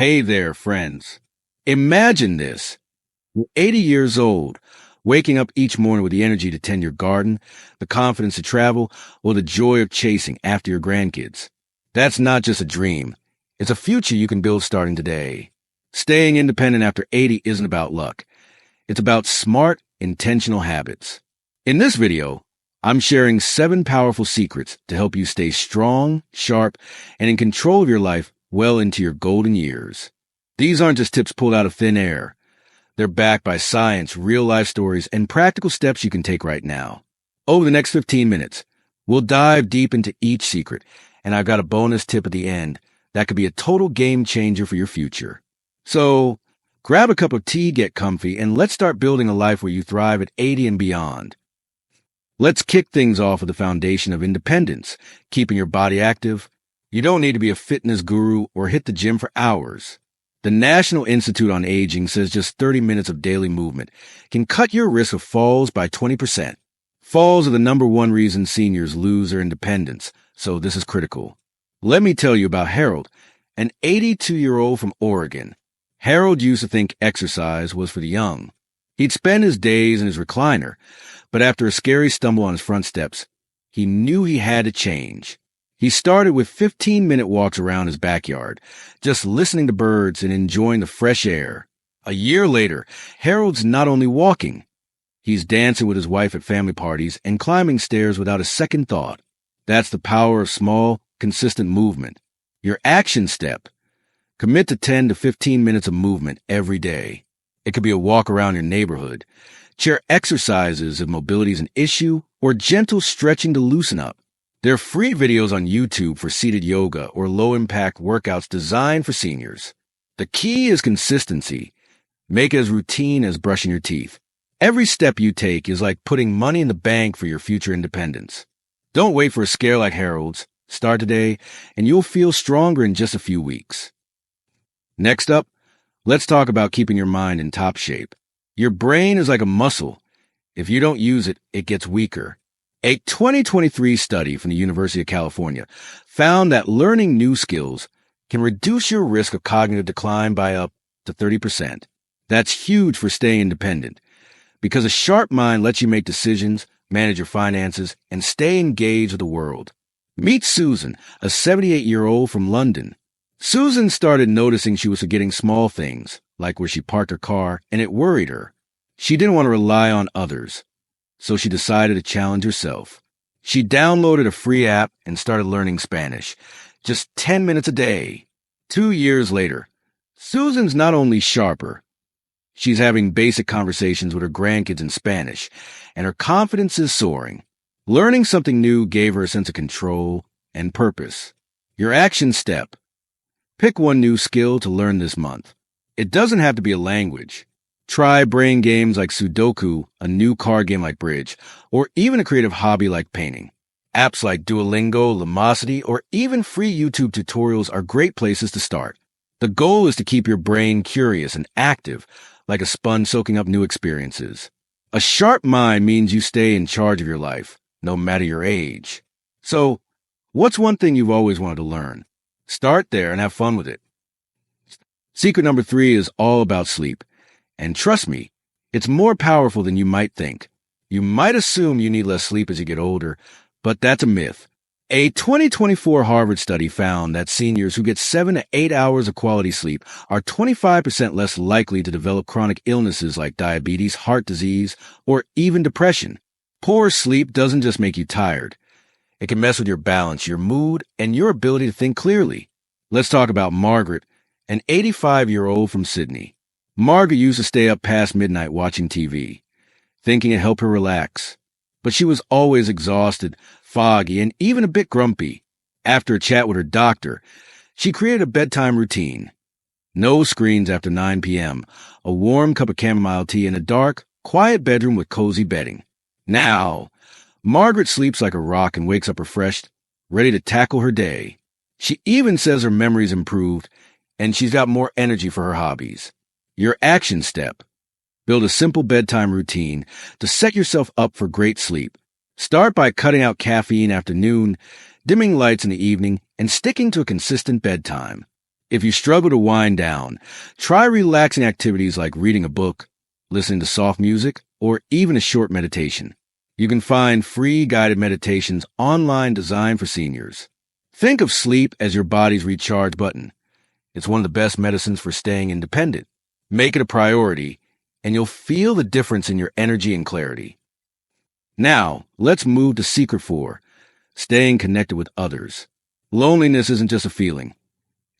Hey there, friends. Imagine this. You're 80 years old, waking up each morning with the energy to tend your garden, the confidence to travel, or the joy of chasing after your grandkids. That's not just a dream. It's a future you can build starting today. Staying independent after 80 isn't about luck. It's about smart, intentional habits. In this video, I'm sharing 7 powerful secrets to help you stay strong, sharp, and in control of your life well into your golden years. These aren't just tips pulled out of thin air. They're backed by science, real-life stories, and practical steps you can take right now. Over the next 15 minutes, we'll dive deep into each secret, and I've got a bonus tip at the end that could be a total game changer for your future. So, grab a cup of tea, get comfy, and let's start building a life where you thrive at 80 and beyond. Let's kick things off with the foundation of independence, keeping your body active. You don't need to be a fitness guru or hit the gym for hours. The National Institute on Aging says just 30 minutes of daily movement can cut your risk of falls by 20%. Falls are the #1 reason seniors lose their independence, so this is critical. Let me tell you about Harold, an 82-year-old from Oregon. Harold used to think exercise was for the young. He'd spend his days in his recliner, but after a scary stumble on his front steps, he knew he had to change. He started with 15-minute walks around his backyard, just listening to birds and enjoying the fresh air. A year later, Harold's not only walking, he's dancing with his wife at family parties and climbing stairs without a second thought. That's the power of small, consistent movement. Your action step. Commit to 10 to 15 minutes of movement every day. It could be a walk around your neighborhood, chair exercises if mobility is an issue, or gentle stretching to loosen up. There are free videos on YouTube for seated yoga or low-impact workouts designed for seniors. The key is consistency. Make it as routine as brushing your teeth. Every step you take is like putting money in the bank for your future independence. Don't wait for a scare like Harold's. Start today, and you'll feel stronger in just a few weeks. Next up, let's talk about keeping your mind in top shape. Your brain is like a muscle. If you don't use it, it gets weaker. A 2023 study from the University of California found that learning new skills can reduce your risk of cognitive decline by up to 30%. That's huge for staying independent, because a sharp mind lets you make decisions, manage your finances, and stay engaged with the world. Meet Susan, a 78-year-old from London. Susan started noticing she was forgetting small things, like where she parked her car, and it worried her. She didn't want to rely on others, so she decided to challenge herself. She downloaded a free app and started learning Spanish, just 10 minutes a day. 2 years later, Susan's not only sharper, she's having basic conversations with her grandkids in Spanish, and her confidence is soaring. Learning something new gave her a sense of control and purpose. Your action step. Pick one new skill to learn this month. It doesn't have to be a language. Try brain games like Sudoku, a new card game like Bridge, or even a creative hobby like painting. Apps like Duolingo, Lumosity, or even free YouTube tutorials are great places to start. The goal is to keep your brain curious and active, like a sponge soaking up new experiences. A sharp mind means you stay in charge of your life, no matter your age. So, what's one thing you've always wanted to learn? Start there and have fun with it. Secret number 3 is all about sleep. And trust me, it's more powerful than you might think. You might assume you need less sleep as you get older, but that's a myth. A 2024 Harvard study found that seniors who get 7 to 8 hours of quality sleep are 25% less likely to develop chronic illnesses like diabetes, heart disease, or even depression. Poor sleep doesn't just make you tired. It can mess with your balance, your mood, and your ability to think clearly. Let's talk about Margaret, an 85-year-old from Sydney. Margaret used to stay up past midnight watching TV, thinking it helped her relax. But she was always exhausted, foggy, and even a bit grumpy. After a chat with her doctor, she created a bedtime routine. No screens after 9 p.m., a warm cup of chamomile tea, and a dark, quiet bedroom with cozy bedding. Now, Margaret sleeps like a rock and wakes up refreshed, ready to tackle her day. She even says her memory's improved, and she's got more energy for her hobbies. Your action step. Build a simple bedtime routine to set yourself up for great sleep. Start by cutting out caffeine after noon, dimming lights in the evening, and sticking to a consistent bedtime. If you struggle to wind down, try relaxing activities like reading a book, listening to soft music, or even a short meditation. You can find free guided meditations online designed for seniors. Think of sleep as your body's recharge button. It's one of the best medicines for staying independent. Make it a priority, and you'll feel the difference in your energy and clarity. Now, let's move to Secret 4, staying connected with others. Loneliness isn't just a feeling.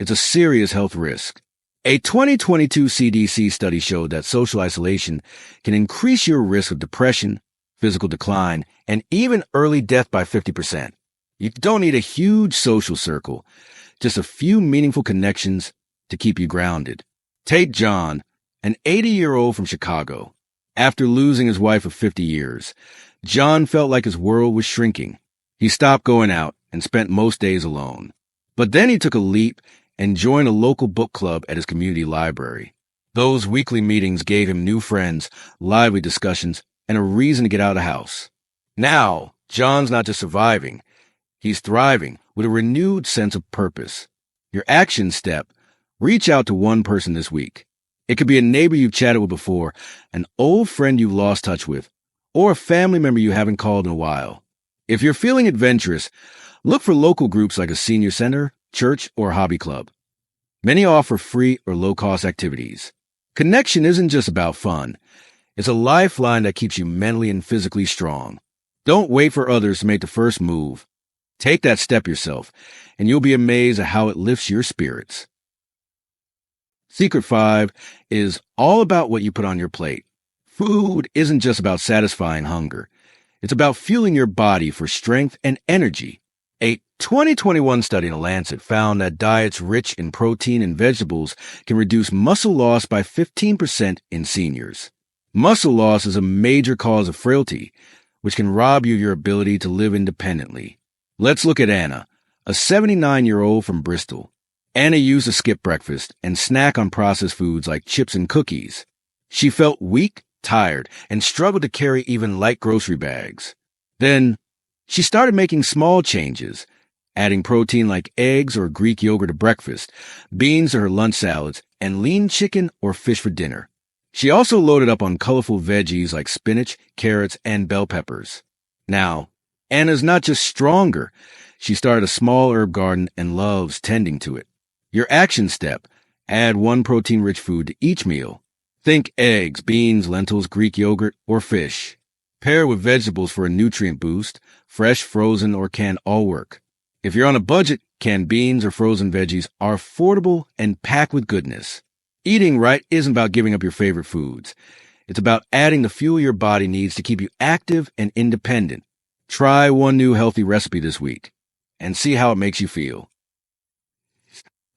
It's a serious health risk. A 2022 CDC study showed that social isolation can increase your risk of depression, physical decline, and even early death by 50%. You don't need a huge social circle, just a few meaningful connections to keep you grounded. Take John, an 80-year-old from Chicago. After losing his wife of 50 years, John felt like his world was shrinking. He stopped going out and spent most days alone. But then he took a leap and joined a local book club at his community library. Those weekly meetings gave him new friends, lively discussions, and a reason to get out of the house. Now, John's not just surviving, he's thriving with a renewed sense of purpose. Your action step: reach out to one person this week. It could be a neighbor you've chatted with before, an old friend you've lost touch with, or a family member you haven't called in a while. If you're feeling adventurous, look for local groups like a senior center, church, or hobby club. Many offer free or low-cost activities. Connection isn't just about fun. It's a lifeline that keeps you mentally and physically strong. Don't wait for others to make the first move. Take that step yourself, and you'll be amazed at how it lifts your spirits. Secret 5 is all about what you put on your plate. Food isn't just about satisfying hunger. It's about fueling your body for strength and energy. A 2021 study in The Lancet found that diets rich in protein and vegetables can reduce muscle loss by 15% in seniors. Muscle loss is a major cause of frailty, which can rob you of your ability to live independently. Let's look at Anna, a 79-year-old from Bristol. Anna used to skip breakfast and snack on processed foods like chips and cookies. She felt weak, tired, and struggled to carry even light grocery bags. Then, she started making small changes, adding protein like eggs or Greek yogurt to breakfast, beans to her lunch salads, and lean chicken or fish for dinner. She also loaded up on colorful veggies like spinach, carrots, and bell peppers. Now, Anna's not just stronger. She started a small herb garden and loves tending to it. Your action step: add one protein-rich food to each meal. Think eggs, beans, lentils, Greek yogurt, or fish. Pair with vegetables for a nutrient boost. Fresh, frozen, or canned all work. If you're on a budget, canned beans or frozen veggies are affordable and packed with goodness. Eating right isn't about giving up your favorite foods. It's about adding the fuel your body needs to keep you active and independent. Try one new healthy recipe this week and see how it makes you feel.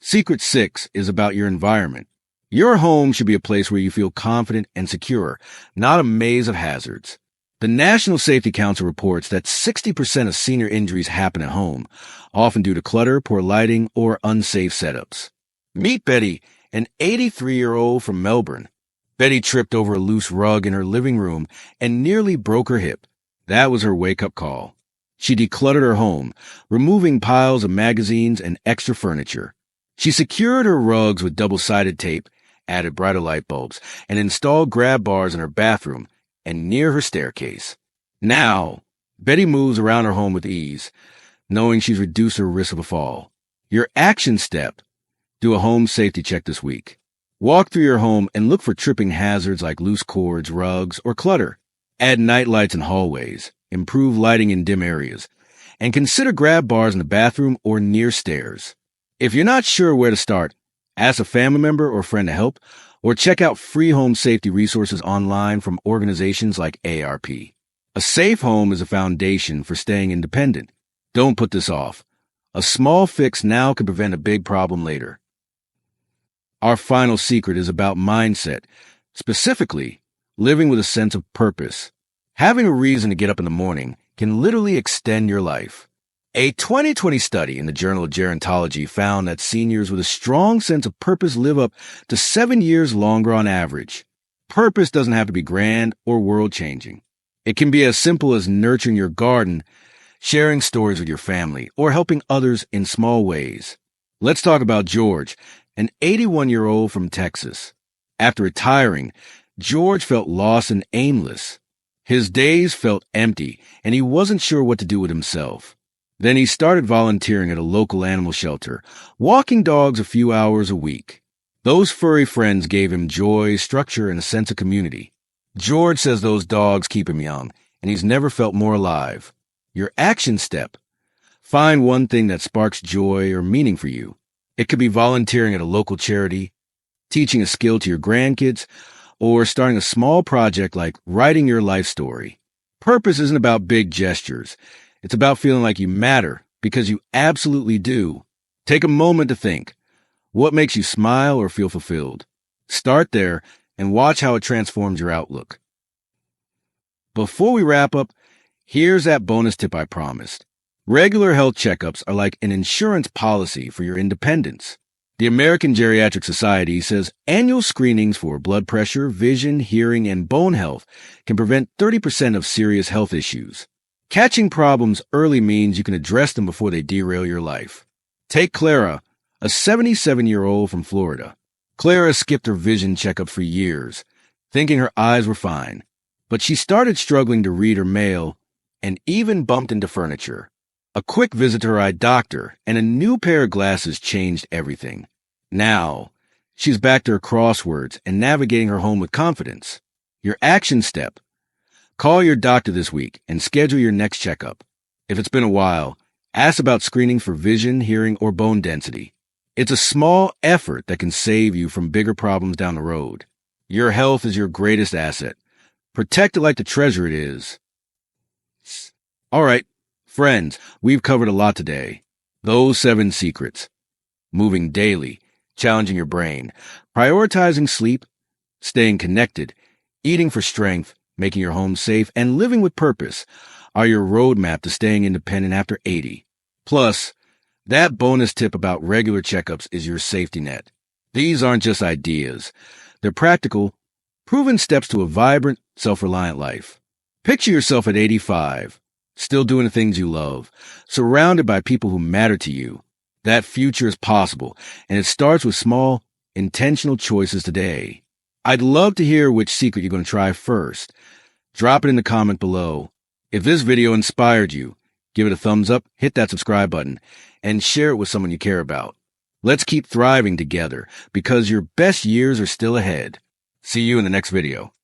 Secret 6 is about your environment. Your home should be a place where you feel confident and secure, not a maze of hazards. The National Safety Council reports that 60% of senior injuries happen at home, often due to clutter, poor lighting, or unsafe setups. Meet Betty, an 83-year-old from Melbourne. Betty tripped over a loose rug in her living room and nearly broke her hip. That was her wake-up call. She decluttered her home, removing piles of magazines and extra furniture. She secured her rugs with double-sided tape, added brighter light bulbs, and installed grab bars in her bathroom and near her staircase. Now, Betty moves around her home with ease, knowing she's reduced her risk of a fall. Your action step: do a home safety check this week. Walk through your home and look for tripping hazards like loose cords, rugs, or clutter. Add night lights in hallways, improve lighting in dim areas, and consider grab bars in the bathroom or near stairs. If you're not sure where to start, ask a family member or friend to help, or check out free home safety resources online from organizations like ARP. A safe home is a foundation for staying independent. Don't put this off. A small fix now could prevent a big problem later. Our final secret is about mindset, specifically living with a sense of purpose. Having a reason to get up in the morning can literally extend your life. A 2020 study in the Journal of Gerontology found that seniors with a strong sense of purpose live up to 7 years longer on average. Purpose doesn't have to be grand or world-changing. It can be as simple as nurturing your garden, sharing stories with your family, or helping others in small ways. Let's talk about George, An 81-year-old from Texas. After retiring, George felt lost and aimless. His days felt empty, and he wasn't sure what to do with himself. Then he started volunteering at a local animal shelter, walking dogs a few hours a week. Those furry friends gave him joy, structure, and a sense of community. George says those dogs keep him young, and he's never felt more alive. Your action step. Find one thing that sparks joy or meaning for you. It could be volunteering at a local charity, teaching a skill to your grandkids, or starting a small project like writing your life story. Purpose isn't about big gestures. It's about feeling like you matter, because you absolutely do. Take a moment to think. What makes you smile or feel fulfilled? Start there and watch how it transforms your outlook. Before we wrap up, here's that bonus tip I promised. Regular health checkups are like an insurance policy for your independence. The American Geriatric Society says annual screenings for blood pressure, vision, hearing, and bone health can prevent 30% of serious health issues. Catching problems early means you can address them before they derail your life. Take Clara, a 77-year-old from Florida. Clara skipped her vision checkup for years, thinking her eyes were fine. But she started struggling to read her mail and even bumped into furniture. A quick visit to her eye doctor and a new pair of glasses changed everything. Now, she's back to her crosswords and navigating her home with confidence. Your action step. Call your doctor this week and schedule your next checkup. If it's been a while, ask about screening for vision, hearing, or bone density. It's a small effort that can save you from bigger problems down the road. Your health is your greatest asset. Protect it like the treasure it is. All right, friends, we've covered a lot today. Those 7 secrets. Moving daily, challenging your brain, prioritizing sleep, staying connected, eating for strength, making your home safe, and living with purpose are your roadmap to staying independent after 80. Plus, that bonus tip about regular checkups is your safety net. These aren't just ideas. They're practical, proven steps to a vibrant, self-reliant life. Picture yourself at 85, still doing the things you love, surrounded by people who matter to you. That future is possible, and it starts with small, intentional choices today. I'd love to hear which secret you're going to try first. Drop it in the comment below. If this video inspired you, give it a thumbs up, hit that subscribe button, and share it with someone you care about. Let's keep thriving together because your best years are still ahead. See you in the next video.